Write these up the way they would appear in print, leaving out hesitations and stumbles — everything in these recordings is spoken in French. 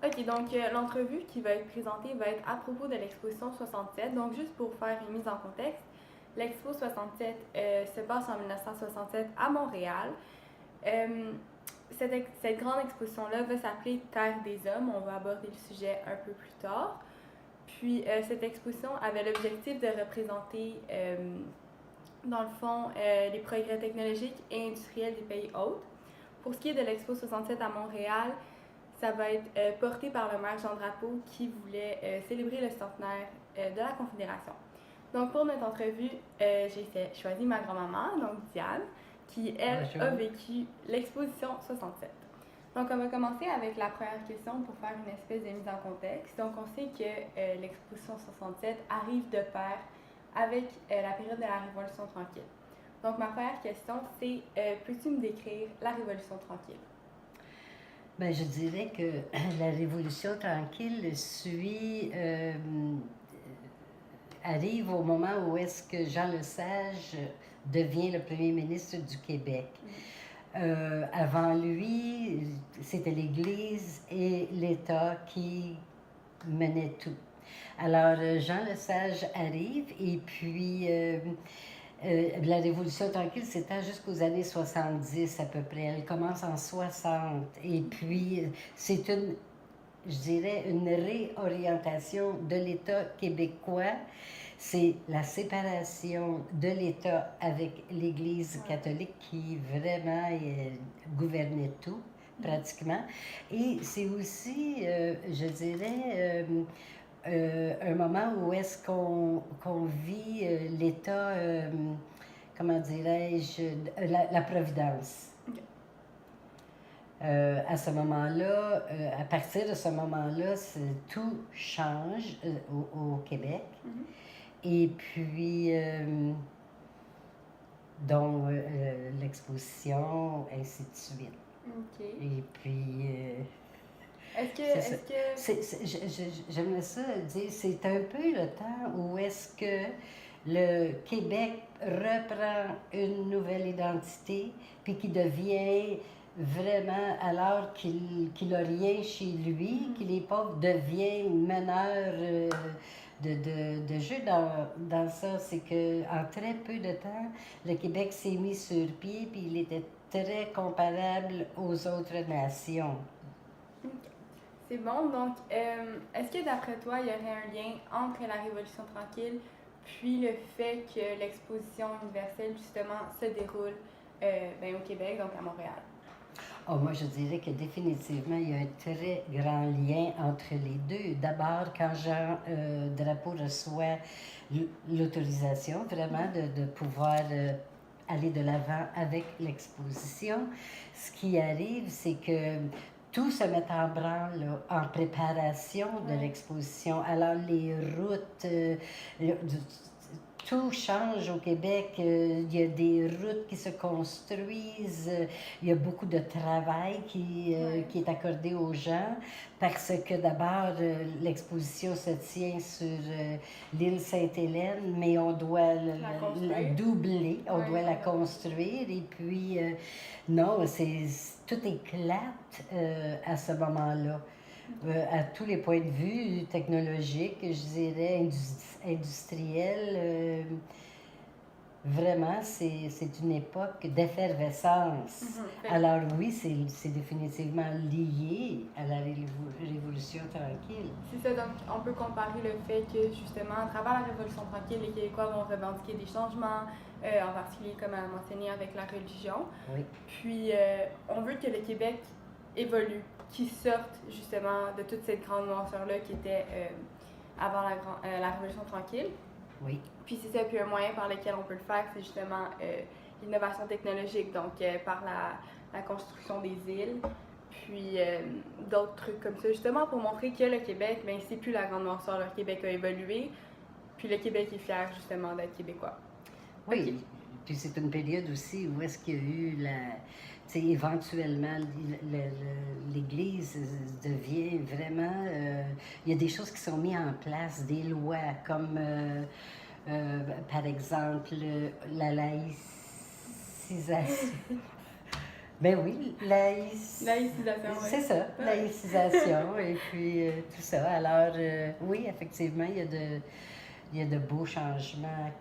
OK, donc l'entrevue qui va être présentée va être à propos de l'exposition 67. Donc, juste pour faire une mise en contexte, l'Expo 67 se passe en 1967 à Montréal. Euh, cette grande exposition-là va s'appeler Terre des Hommes. On va aborder le sujet un peu plus tard. Puis, cette exposition avait l'objectif de représenter, dans le fond, les progrès technologiques et industriels des pays hôtes. Pour ce qui est de l'Expo 67 à Montréal, ça va être porté par le maire Jean Drapeau qui voulait célébrer le centenaire de la Confédération. Donc, pour notre entrevue, j'ai choisi ma grand-maman, donc Diane, qui, elle, a vécu l'exposition 67. Donc, on va commencer avec la première question pour faire une espèce de mise en contexte. Donc, on sait que l'exposition 67 arrive de pair avec la période de la Révolution tranquille. Donc, ma première question, c'est peux-tu me décrire la Révolution tranquille? Ben, je dirais que la Révolution tranquille arrive au moment où est-ce que Jean Lesage devient le premier ministre du Québec. Avant lui, c'était l'Église et l'État qui menaient tout. Alors, Jean Lesage arrive et puis la Révolution tranquille s'étend jusqu'aux années 70 à peu près. Elle commence en 60 et puis c'est je dirais, une réorientation de l'État québécois. C'est la séparation de l'État avec l'Église catholique qui vraiment gouvernait tout, pratiquement. Et c'est aussi, je dirais, un moment où est-ce qu'on vit l'État, comment dirais-je, la providence. Okay. À ce moment-là, à partir de ce moment-là, tout change au Québec. Mm-hmm. Et puis, donc, l'exposition, ainsi de suite. OK. Et puis... j'aimerais ça dire, c'est un peu le temps où est-ce que le Québec reprend une nouvelle identité, puis qui devient vraiment, alors qu'il n'a rien chez lui, qu'il n'est pas, devient meneur de jeu dans ça. C'est qu'en très peu de temps, le Québec s'est mis sur pied, puis il était très comparable aux autres nations. Okay. C'est bon. Donc, est-ce que d'après toi, il y aurait un lien entre la Révolution tranquille puis le fait que l'exposition universelle, justement, se déroule au Québec, donc à Montréal? Oh, moi, je dirais que définitivement, il y a un très grand lien entre les deux. D'abord, quand Jean Drapeau reçoit l'autorisation vraiment de pouvoir aller de l'avant avec l'exposition, ce qui arrive, c'est que tout se met en branle là, en préparation de l'exposition. Alors, les routes, tout change au Québec. Il y a des routes qui se construisent. Il y a beaucoup de travail qui est accordé aux gens parce que d'abord, l'exposition se tient sur l'île Sainte-Hélène, mais on doit la doubler, on doit la construire. Et puis, non, tout éclate à ce moment-là. À tous les points de vue technologiques, je dirais industriels, vraiment, c'est une époque d'effervescence. Mm-hmm. Alors oui, c'est définitivement lié à la Révolution tranquille. C'est ça, donc on peut comparer le fait que justement, à travers la Révolution tranquille, les Québécois vont revendiquer des changements, en particulier comme elle a mentionné avec la religion. Oui. Puis on veut que le Québec évolue, qui sortent justement de toute cette grande noirceur-là qui était avant la Révolution tranquille. Oui. Puis c'est ça, puis un moyen par lequel on peut le faire, c'est justement l'innovation technologique, donc par la construction des îles, puis d'autres trucs comme ça, justement pour montrer que le Québec, ben c'est plus la grande noirceur, le Québec a évolué, puis le Québec est fier justement d'être québécois. Oui, okay. Puis c'est une période aussi où est-ce qu'il y a eu éventuellement, l'Église devient vraiment... il y a des choses qui sont mises en place, des lois, comme par exemple la laïcisation. Ben oui, Laïcisation, oui. c'est ça, laïcisation et puis tout ça. Alors, oui, effectivement, il y a de beaux changements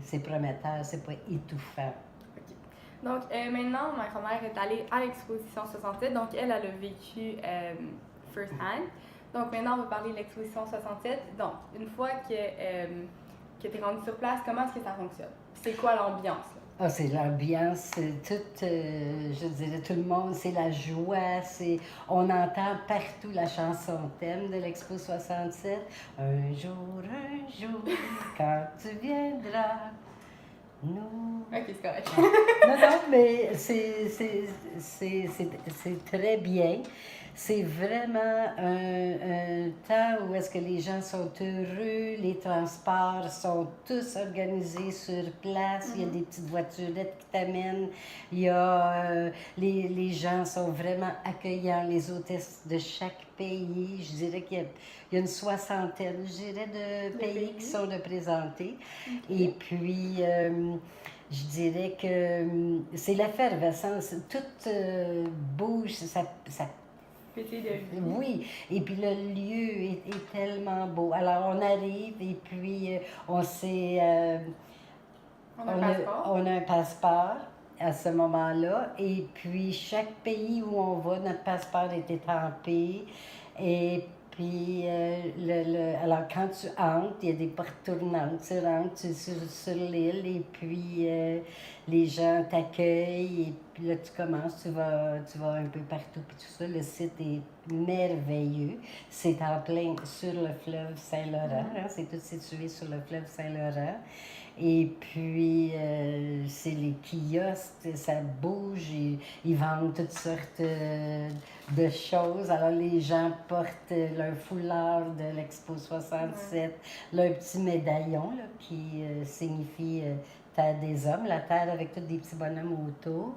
c'est prometteur, c'est pas étouffant. OK. Donc, maintenant, ma grand-mère est allée à l'exposition 67, donc elle a le vécu first hand. Donc, maintenant, on va parler de l'exposition 67. Donc, une fois que tu es rendu sur place, comment est-ce que ça fonctionne? C'est quoi l'ambiance? Ah, c'est l'ambiance, c'est tout, je dirais, tout le monde, c'est la joie, on entend partout la chanson thème de l'Expo 67. Un jour, quand tu viendras, nous... Ok, c'est correct. Non, non, mais c'est très bien. C'est vraiment un temps où est-ce que les gens sont heureux, les transports sont tous organisés sur place, il y a des petites voiturettes qui t'amènent, il y a, les gens sont vraiment accueillants, les hôtesses de chaque pays, je dirais qu'il y a une soixantaine, je dirais, de pays qui sont représentés. Okay. Et puis... je dirais que c'est l'effervescence, tout bouge, ça oui, et puis le lieu est tellement beau. Alors on arrive et puis on s'est... on a un passeport à ce moment-là et puis chaque pays où on va, notre passeport est étampé et puis, alors, quand tu entres, il y a des portes tournantes. Tu rentres sur l'île et puis les gens t'accueillent. Et puis là, tu commences, tu vas un peu partout. Puis tout ça, le site est merveilleux. C'est en plein sur le fleuve Saint-Laurent. Hein, c'est tout situé sur le fleuve Saint-Laurent. Et puis, c'est les kiosques, ça bouge, ils vendent toutes sortes de choses. Alors, les gens portent leur foulard de l'Expo 67, leur petit médaillon là, qui signifie Terre des Hommes, la terre avec tous des petits bonhommes autour.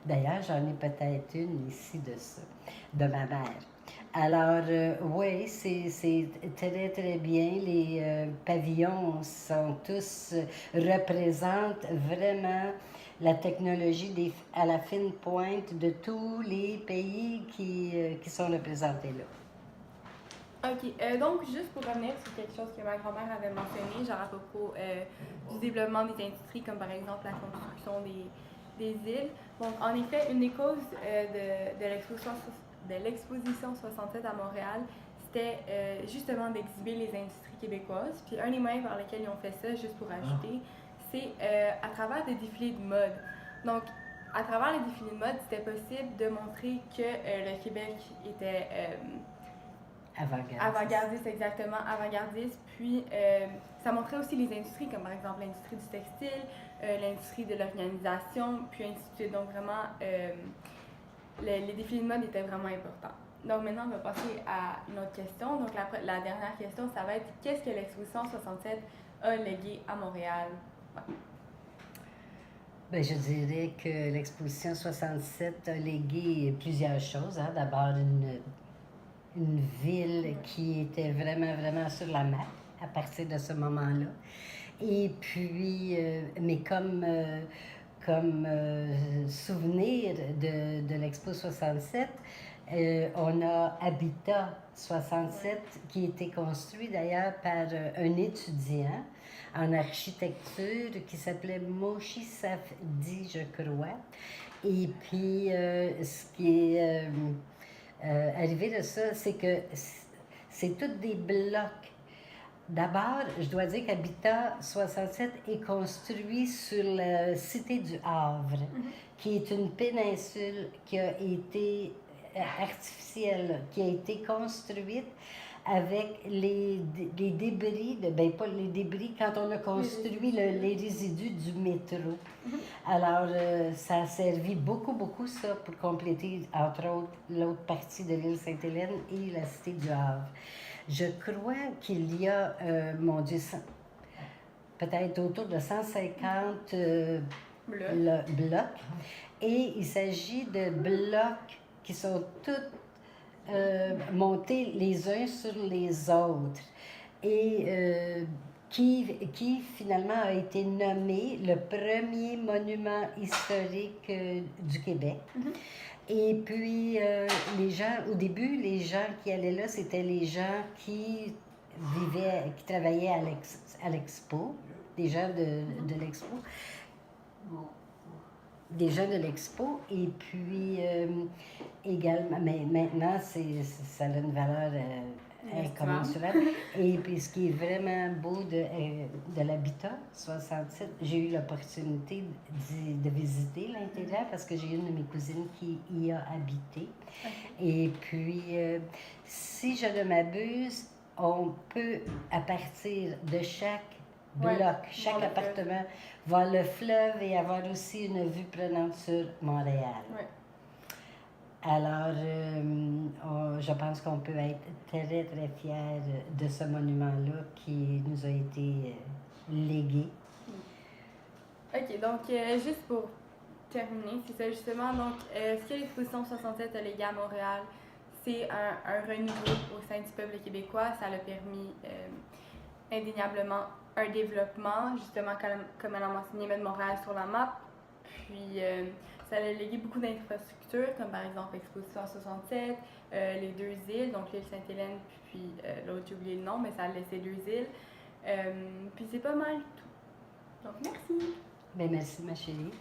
D'ailleurs, j'en ai peut-être une ici de ça, de ma mère. Alors, oui, c'est très, très bien. Les pavillons sont tous, représentent vraiment la technologie à la fine pointe de tous les pays qui sont représentés là. OK. Donc, juste pour revenir sur quelque chose que ma grand-mère avait mentionné, genre à propos du développement des industries, comme par exemple la construction des îles. Donc, en effet, une des causes de l'exposition 67 à Montréal, c'était justement d'exhiber les industries québécoises. Puis un des moyens par lesquels ils ont fait ça, juste pour ajouter, c'est à travers des défilés de mode. Donc, à travers les défilés de mode, c'était possible de montrer que le Québec était avant-gardiste, exactement, avant-gardiste. Puis, ça montrait aussi les industries, comme par exemple l'industrie du textile, l'industrie de l'organisation, puis ainsi de suite. Donc, vraiment, les défilés de mode étaient vraiment importants. Donc, maintenant, on va passer à une autre question. Donc, la dernière question, ça va être qu'est-ce que l'exposition 67 a légué à Montréal? Ouais. Bien, je dirais que l'exposition 67 a légué plusieurs choses. Hein. D'abord, une ville qui était vraiment, vraiment sur la map à partir de ce moment-là. Et puis, mais comme souvenir de l'Expo 67, on a Habitat 67 qui a été construit d'ailleurs par un étudiant en architecture qui s'appelait Moshi Safdie, je crois. Et puis, ce qui est arrivé de ça, c'est que c'est tous des blocs. D'abord, je dois dire qu'Habitat 67 est construit sur la cité du Havre, qui est une péninsule qui a été artificielle, qui a été construite avec les débris, pas les débris, quand on a construit les résidus du métro. Alors, ça a servi beaucoup, ça, pour compléter, entre autres, l'autre partie de l'île Sainte-Hélène et la cité du Havre. Je crois qu'il y a, mon Dieu, peut-être autour de 150 blocs. Et il s'agit de blocs qui sont tous montés les uns sur les autres. Et qui finalement a été nommé le premier monument historique du Québec. Et puis, les gens, au début, les gens qui allaient là, c'était les gens qui travaillaient à l'expo, des gens de l'expo. Des gens de l'expo, et puis également, mais maintenant, ça a une valeur incommensurable. Et puis, ce qui est vraiment beau de l'Habitat 67, j'ai eu l'opportunité de visiter l'intérieur parce que j'ai une de mes cousines qui y a habité. Et puis, si je ne m'abuse, on peut, à partir de chaque bloc, chaque appartement, voir le fleuve et avoir aussi une vue prenante sur Montréal. Alors, je pense qu'on peut être très, très fiers de ce monument-là qui nous a été légué. OK, donc juste pour terminer, c'est ça justement. Donc, ce que l'exposition 67 a légué à Montréal, c'est un renouveau au sein du peuple québécois. Ça a permis indéniablement un développement, justement, comme elle a mentionné, mettre Montréal sur la map. Puis, ça a légué beaucoup d'infrastructures, comme par exemple l'exposition 67, les deux îles, donc l'île Sainte-Hélène, puis l'autre, j'ai oublié le nom, mais ça a laissé deux îles. Puis c'est pas mal tout. Donc, merci. Bien, merci, ma chérie.